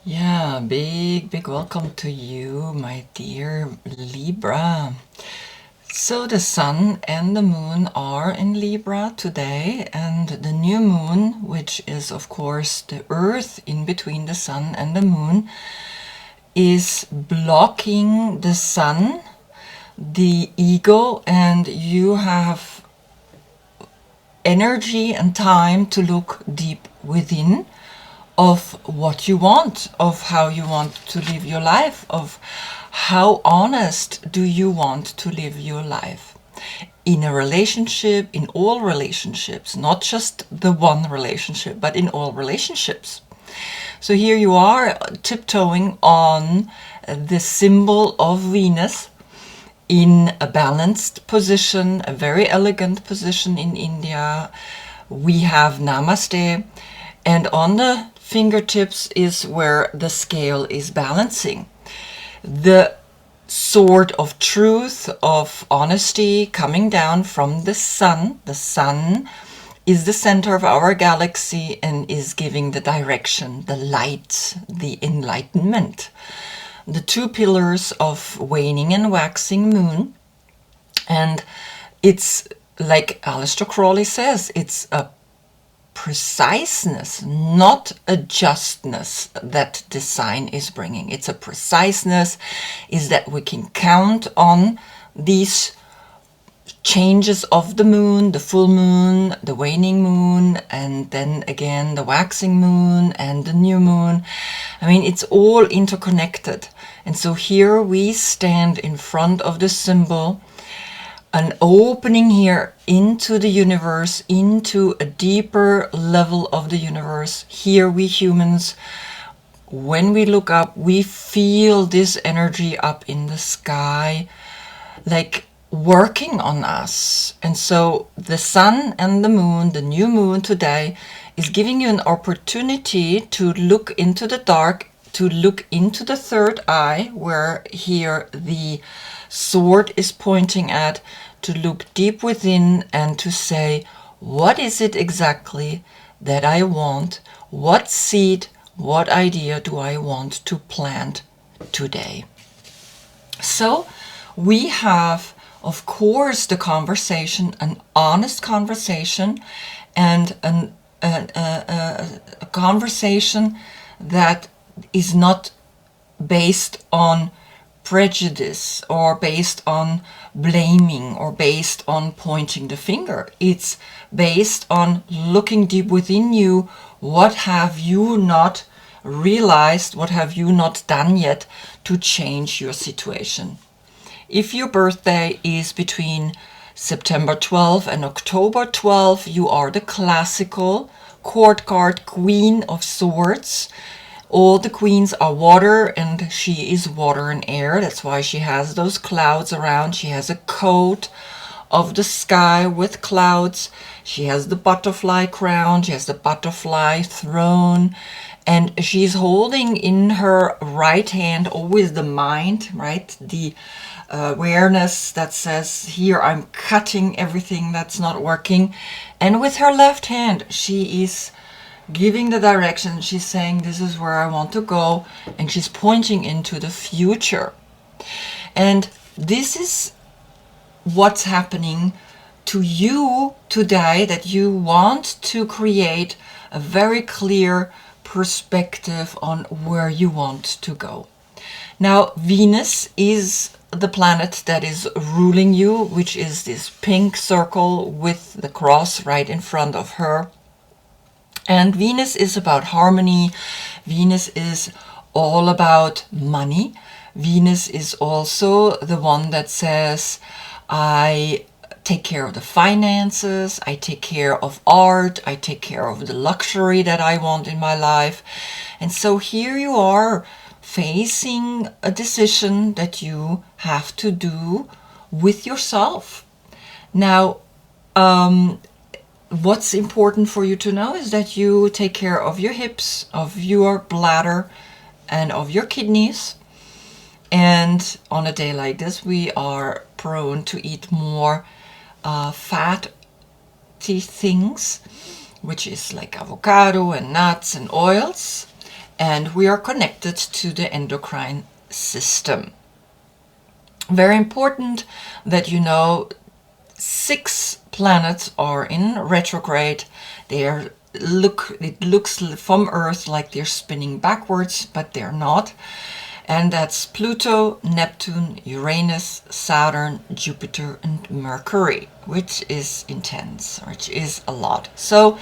Yeah, big welcome to you, my dear Libra. So the sun and the moon are in Libra today, and the new moon, which is of course the earth in between the sun and the moon, is blocking the sun, the ego, and you have energy and time to look deep within of what you want, of how you want to live your life, of how honest do you want to live your life. In a relationship, in all relationships, not just the one relationship, but in all relationships. So here you are tiptoeing on the symbol of Venus in a balanced position, a very elegant position in India. We have Namaste, and on the fingertips is where the scale is balancing. The sword of truth, of honesty coming down from the sun. The sun is the center of our galaxy and is giving the direction, the light, the enlightenment. The two pillars of waning and waxing moon. And it's like Aleister Crowley says, it's a preciseness, not a justness that the sign is bringing. It's a preciseness, is that we can count on these changes of the moon, the full moon, the waning moon, and then again the waxing moon and the new moon. I mean, it's all interconnected. And so here we stand in front of the symbol, an opening here into the universe, into a deeper level of the universe. Here we humans, when we look up, we feel this energy up in the sky, like working on us. And so the sun and the moon, the new moon today, is giving you an opportunity to look into the dark, to look into the third eye, where here the sword is pointing at, to look deep within and to say, what is it exactly that I want? What seed, what idea do I want to plant today? So we have, of course, the conversation, an honest conversation, and a conversation that is not based on prejudice or based on blaming or based on pointing the finger. It's based on looking deep within you. What have you not realized? What have you not done yet to change your situation? If your birthday is between September 12 and October 12, you are the classical court card Queen of Swords. All the queens are water, and she is water and air. That's why she has those clouds around. She has a coat of the sky with clouds. She has the butterfly crown. She has the butterfly throne. And she's holding in her right hand always the mind, right? The awareness that says, here I'm cutting everything that's not working. And with her left hand, she is giving the direction. She's saying, this is where I want to go, and she's pointing into the future. And this is what's happening to you today, that you want to create a very clear perspective on where you want to go. Now, Venus is the planet that is ruling you, which is this pink circle with the cross right in front of her. And Venus is about harmony. Venus is all about money. Venus is also the one that says, I take care of the finances, I take care of art, I take care of the luxury that I want in my life. And so here you are facing a decision that you have to do with yourself. Now, what's important for you to know is that you take care of your hips, of your bladder, and of your kidneys. And on a day like this, we are prone to eat more fatty things, which is like avocado and nuts and oils. and we are connected to the endocrine system. Very important that you know 6 planets are in retrograde. It looks from Earth like they're spinning backwards, but they're not. And that's Pluto, Neptune, Uranus, Saturn, Jupiter, and Mercury, which is intense, which is a lot. So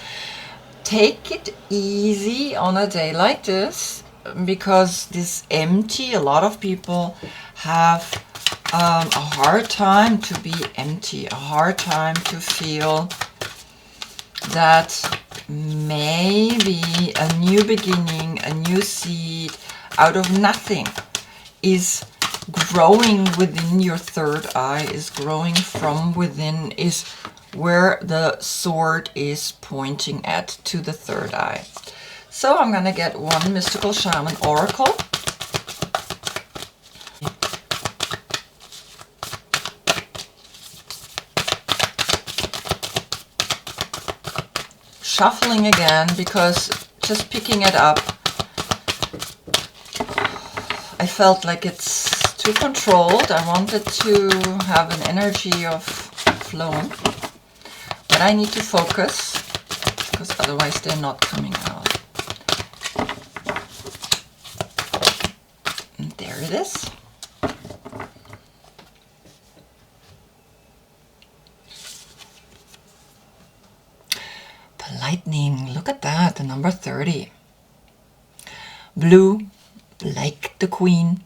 take it easy on a day like this, because this empty, a lot of people have a hard time to be empty, a hard time to feel that maybe a new beginning, a new seed out of nothing is growing within your third eye, is growing from within, is where the sword is pointing at, to the third eye. So I'm gonna get one mystical shaman oracle. Shuffling again, because just picking it up, I felt like it's too controlled. I wanted to have an energy of flowing, but I need to focus, because otherwise they're not coming out. And there it is. Lightning, look at that, the number 30. Blue, like the Queen.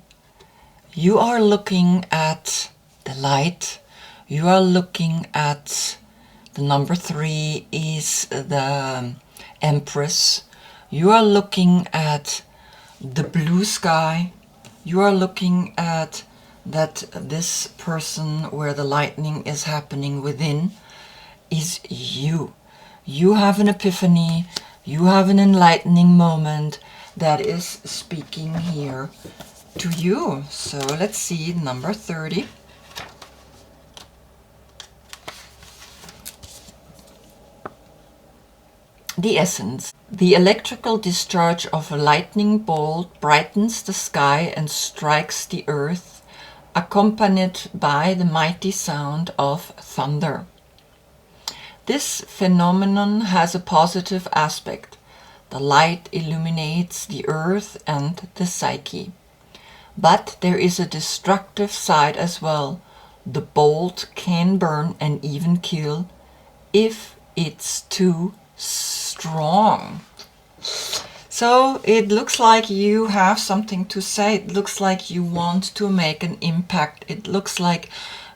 You are looking at the light. You are looking at the number 3 is the Empress. You are looking at the blue sky. You are looking at that this person where the lightning is happening within is you. You have an epiphany, you have an enlightening moment that is speaking here to you. So let's see, number 30. The essence. The electrical discharge of a lightning bolt brightens the sky and strikes the earth, accompanied by the mighty sound of thunder. This phenomenon has a positive aspect. The light illuminates the earth and the psyche. But there is a destructive side as well. The bolt can burn and even kill if it's too strong. So it looks like you have something to say. It looks like you want to make an impact. It looks like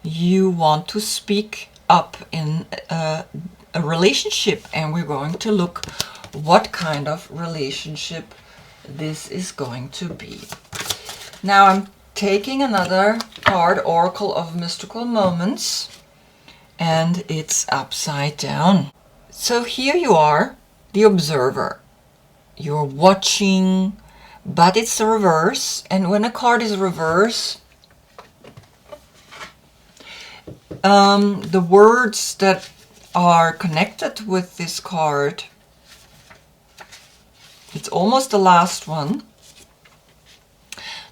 you want to speak up in a relationship, and we're going to look what kind of relationship this is going to be. Now I'm taking another card, Oracle of Mystical Moments, and it's upside down. So here you are, the observer. You're watching, but it's the reverse, and when a card is reverse, the words that are connected with this card, it's almost the last one.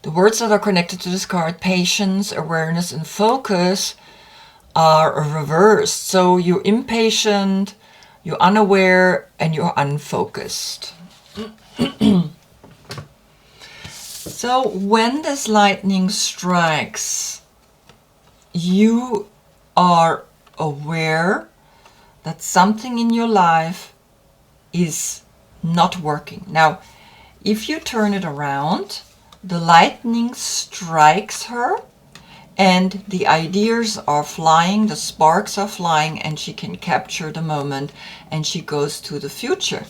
The words that are connected to this card, patience, awareness, and focus, are reversed. So you're impatient, you're unaware, and you're unfocused. So when this lightning strikes, you are aware that something in your life is not working. Now, if you turn it around, the lightning strikes her and the ideas are flying, the sparks are flying, and she can capture the moment and she goes to the future.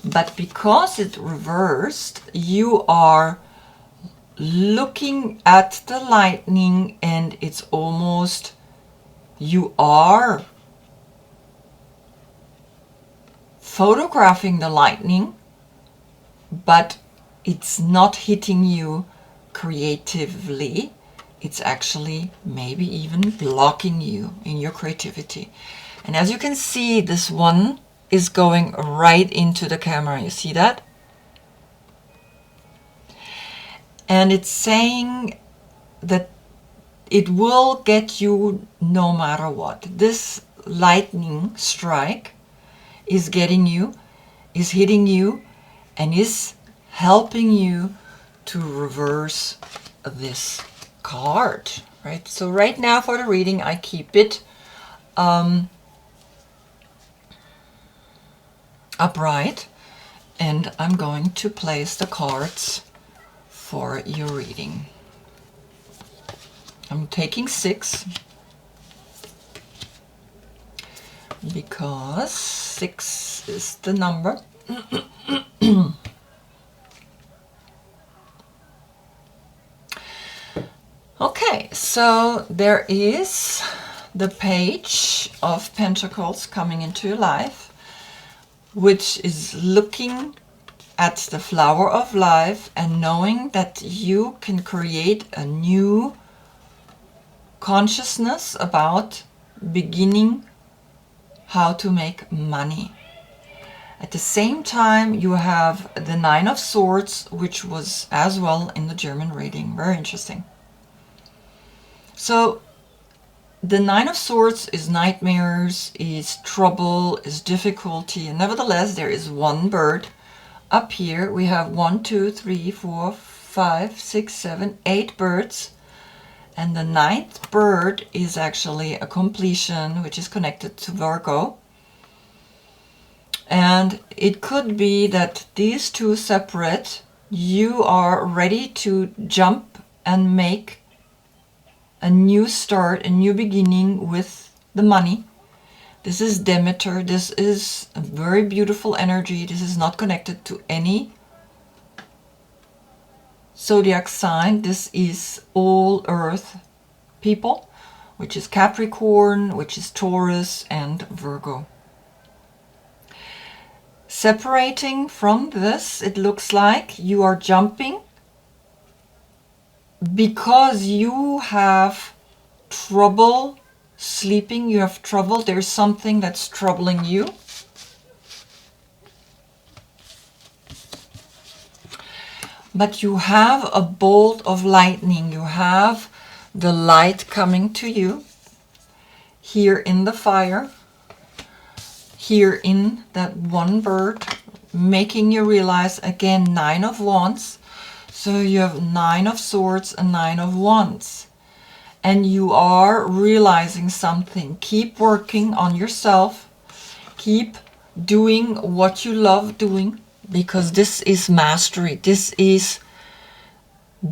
But because it reversed, you are looking at the lightning and it's almost, you are photographing the lightning, but it's not hitting you creatively. It's actually maybe even blocking you in your creativity. And as you can see, this one is going right into the camera. You see that? And it's saying that it will get you no matter what. This lightning strike is getting you, is hitting you, and is helping you to reverse this card, right? So right now for the reading, I keep it upright, and I'm going to place the cards for your reading. I'm taking 6 because 6 is the number. Okay, so there is the Page of Pentacles coming into your life, which is looking at the flower of life and knowing that you can create a new consciousness about beginning how to make money. At the same time, you have the 9 of Swords, which was as well in the German reading. Very interesting. So the 9 of Swords is nightmares, is trouble, is difficulty, and nevertheless there is one bird. Up here we have 1, 2, 3, 4, 5, 6, 7, 8 birds. And the 9th bird is actually a completion, which is connected to Virgo. And it could be that these two separate, you are ready to jump and make a new start, a new beginning with the money. This is Demeter. This is a very beautiful energy. This is not connected to any zodiac sign. This is all earth people, which is Capricorn, which is Taurus and Virgo. Separating from this, it looks like you are jumping because you have trouble sleeping, you have trouble, there's something that's troubling you. But you have a bolt of lightning, you have the light coming to you here in the fire, here in that one bird, making you realize again 9 of Wands. So you have 9 of Swords and 9 of Wands. And you are realizing something. Keep working on yourself. Keep doing what you love doing, because this is mastery. This is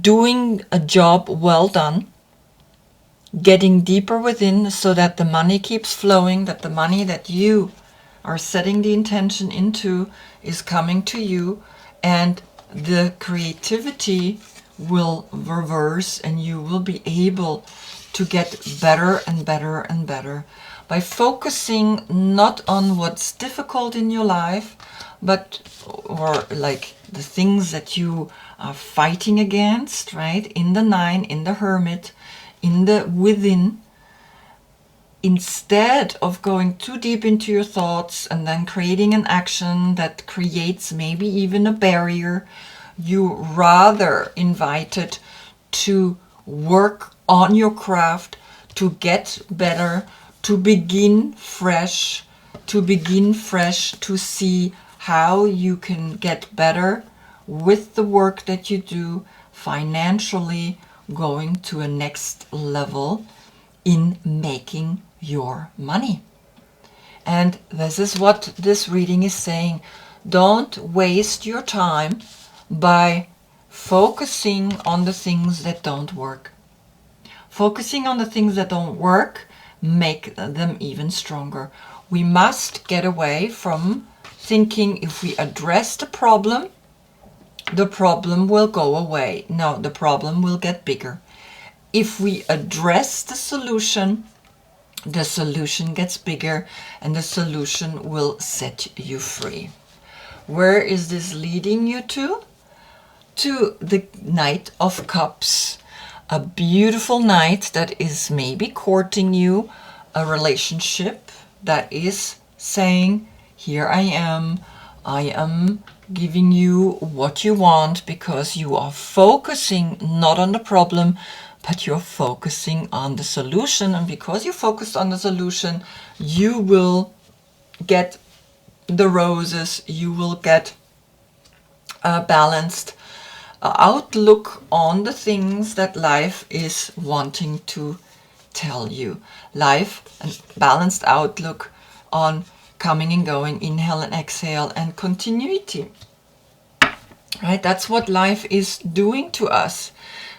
doing a job well done. Getting deeper within so that the money keeps flowing, that the money that you are setting the intention into is coming to you, and the creativity will reverse and you will be able to get better and better and better by focusing not on what's difficult in your life, but or like the things that you are fighting against, right? In the 9, in the Hermit, in the within. Instead of going too deep into your thoughts and then creating an action that creates maybe even a barrier, you rather invited to work on your craft, to get better, to begin fresh, to see how you can get better with the work that you do, financially going to a next level in making your money. And this is what this reading is saying. Don't waste your time by focusing on the things that don't work. Focusing on the things that don't work make them even stronger. We must get away from thinking if we address the problem will go away. No, the problem will get bigger. If we address the solution gets bigger and the solution will set you free. Where is this leading you to? To the Knight of Cups. A beautiful knight that is maybe courting you, a relationship that is saying, here I am, I am giving you what you want because you are focusing not on the problem, but you're focusing on the solution. And because you focused on the solution, you will get the roses, you will get a balanced outlook on the things that life is wanting to tell you. Life, and balanced outlook on coming and going, inhale and exhale, and continuity. Right? That's what life is doing to us.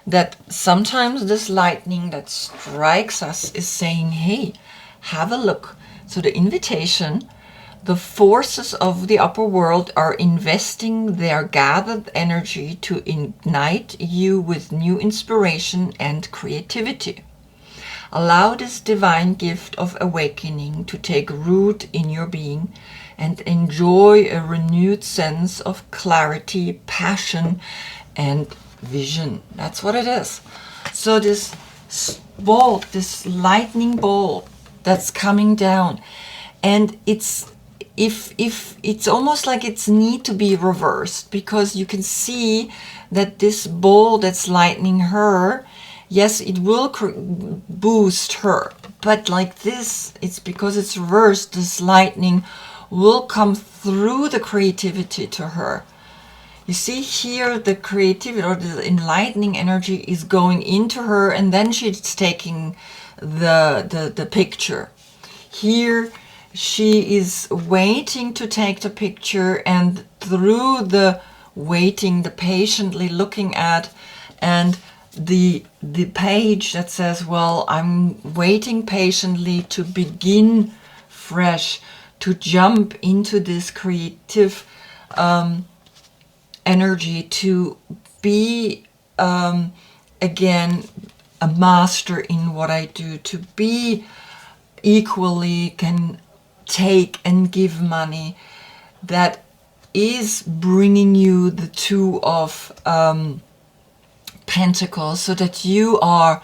That sometimes this lightning that strikes us is saying, hey, have a look. So the invitation, the forces of the upper world are investing their gathered energy to ignite you with new inspiration and creativity. Allow this divine gift of awakening to take root in your being and enjoy a renewed sense of clarity, passion, and vision. That's what it is. So this bolt, this lightning bolt that's coming down, and it's if it's almost like it's need to be reversed, because you can see that this bolt that's lightning her, yes, it will boost her, but like this, it's because it's reversed, this lightning will come through the creativity to her. You see here, the creativity or the enlightening energy is going into her, and then she's taking the picture. Here she is waiting to take the picture, and through the waiting, the patiently looking at, and the page that says, well, I'm waiting patiently to begin fresh, to jump into this creative energy, to be again a master in what I do, to be equally can take and give money. That is bringing you the two of Pentacles, so that you are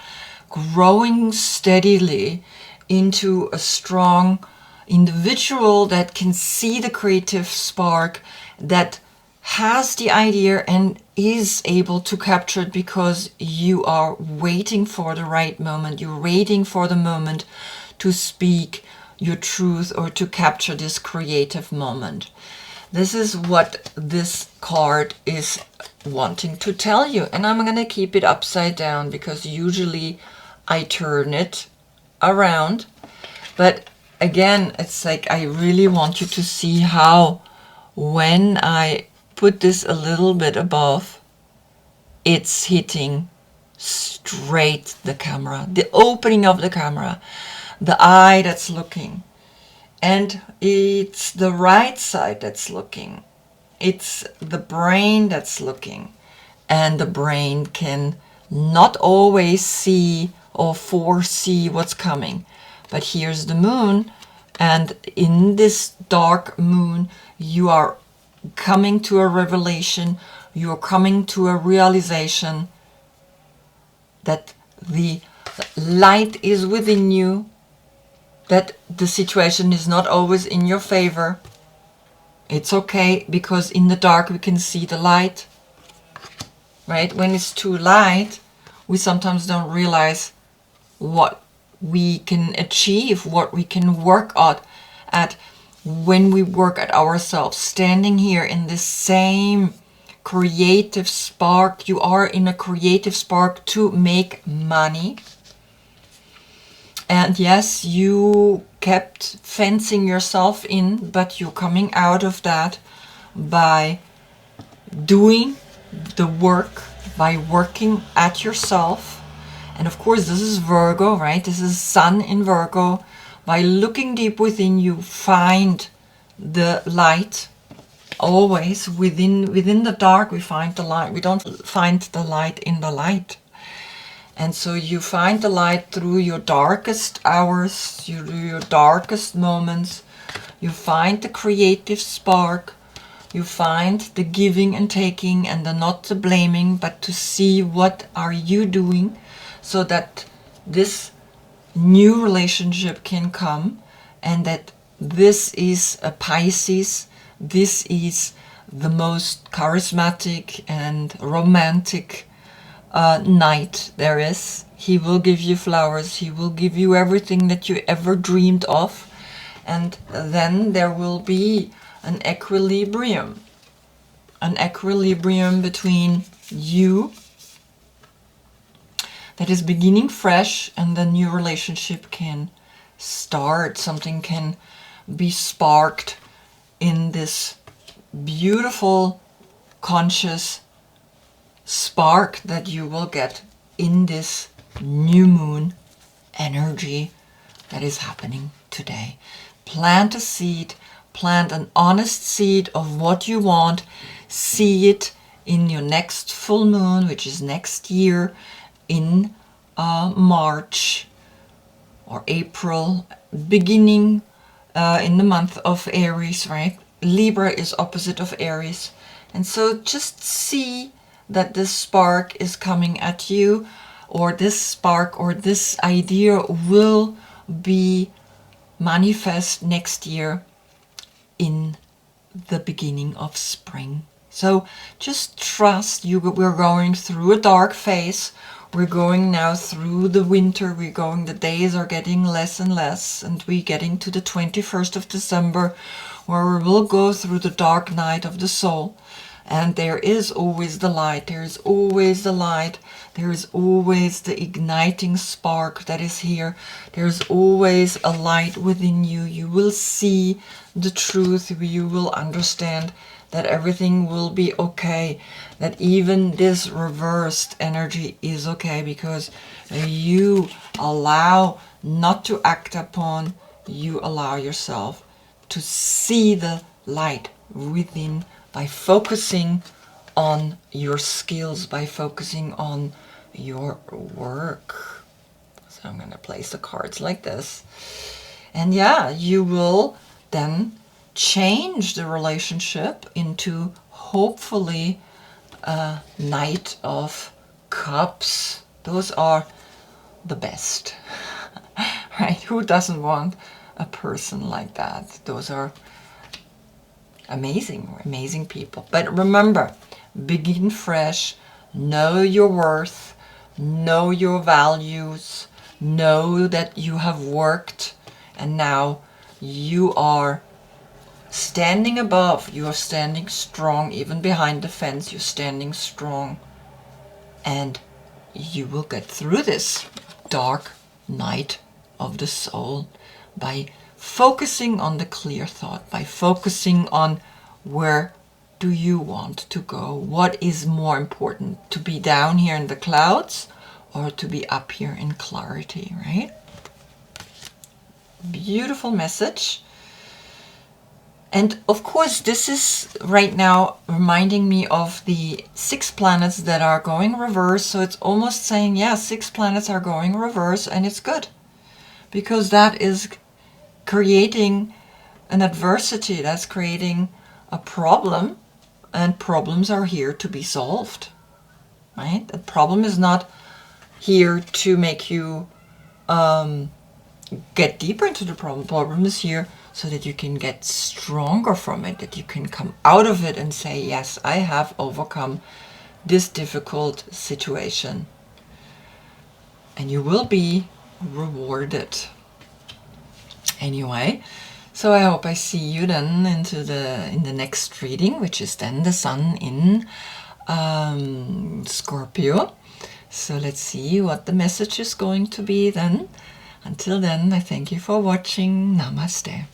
growing steadily into a strong individual that can see the creative spark, that has the idea and is able to capture it, because you are waiting for the right moment. You're waiting for the moment to speak your truth or to capture this creative moment. This is what this card is wanting to tell you. And I'm going to keep it upside down because usually I turn it around. But again, it's like I really want you to see how when I put this a little bit above, it's hitting straight the camera, the opening of the camera, the eye that's looking. And it's the right side that's looking. It's the brain that's looking. And the brain can not always see or foresee what's coming. But here's the moon. And in this dark moon, you are coming to a revelation. You are coming to a realization that the light is within you, that the situation is not always in your favor. It's okay, because in the dark we can see the light, right? When it's too light, we sometimes don't realize what we can achieve, what we can work at when we work at ourselves. Standing here in this same creative spark, you are in a creative spark to make money. And yes, you kept fencing yourself in, but you're coming out of that by doing the work, by working at yourself. And of course, this is Virgo, right? This is Sun in Virgo. By looking deep within you, find the light. Always within the dark, we find the light. We don't find the light in the light. And so you find the light through your darkest hours, through your darkest moments. You find the creative spark. You find the giving and taking, and the not the blaming, but to see what are you doing so that this new relationship can come, and that this is a Pisces this is the most charismatic and romantic knight there is. He will give you flowers, he will give you everything that you ever dreamed of, and then there will be an equilibrium between you that is beginning fresh, and the new relationship can start. Something can be sparked in this beautiful conscious spark that you will get in this new moon energy that is happening today. Plant a seed, plant an honest seed of what you want, see it in your next full moon, which is next year in March or April, beginning in the month of Aries, right? Libra is opposite of Aries. And so just see that this spark is coming at you, or this spark or this idea will be manifest next year in the beginning of spring. So just trust you. We're going through a dark phase. We're going now through the winter. The days are getting less and less, and we're getting to the 21st of December, where we will go through the dark night of the soul. And there is always the light. There is always the light. There is always the igniting spark that is here. There's always a light within you. You will see the truth. You will understand that everything will be okay. That even this reversed energy is okay, because you allow not to act upon. You allow yourself to see the light within, by focusing on your skills, by focusing on your work. So I'm going to place the cards like this. And yeah, you will then change the relationship into hopefully a Knight of Cups. Those are the best, right? Who doesn't want a person like that? Those are amazing people. But remember, begin fresh, know your worth, know your values, know that you have worked, and now you are standing above, you are standing strong, even behind the fence, you're standing strong, and you will get through this dark night of the soul by focusing on the clear thought, by focusing on where do you want to go? What is more important, to be down here in the clouds or to be up here in clarity, right? Beautiful message. And of course, this is right now reminding me of the 6 planets that are going reverse. So it's almost saying, yeah, 6 planets are going reverse, and it's good, because that is creating an adversity, that's creating a problem, and problems are here to be solved, right? The problem is not here to make you get deeper into the problem. The problem is here so that you can get stronger from it, that you can come out of it and say, yes, I have overcome this difficult situation. And you will be rewarded. Anyway, so I hope I see you then in the next reading, which is then the Sun in Scorpio. So let's see what the message is going to be then. Until then, I thank you for watching. Namaste.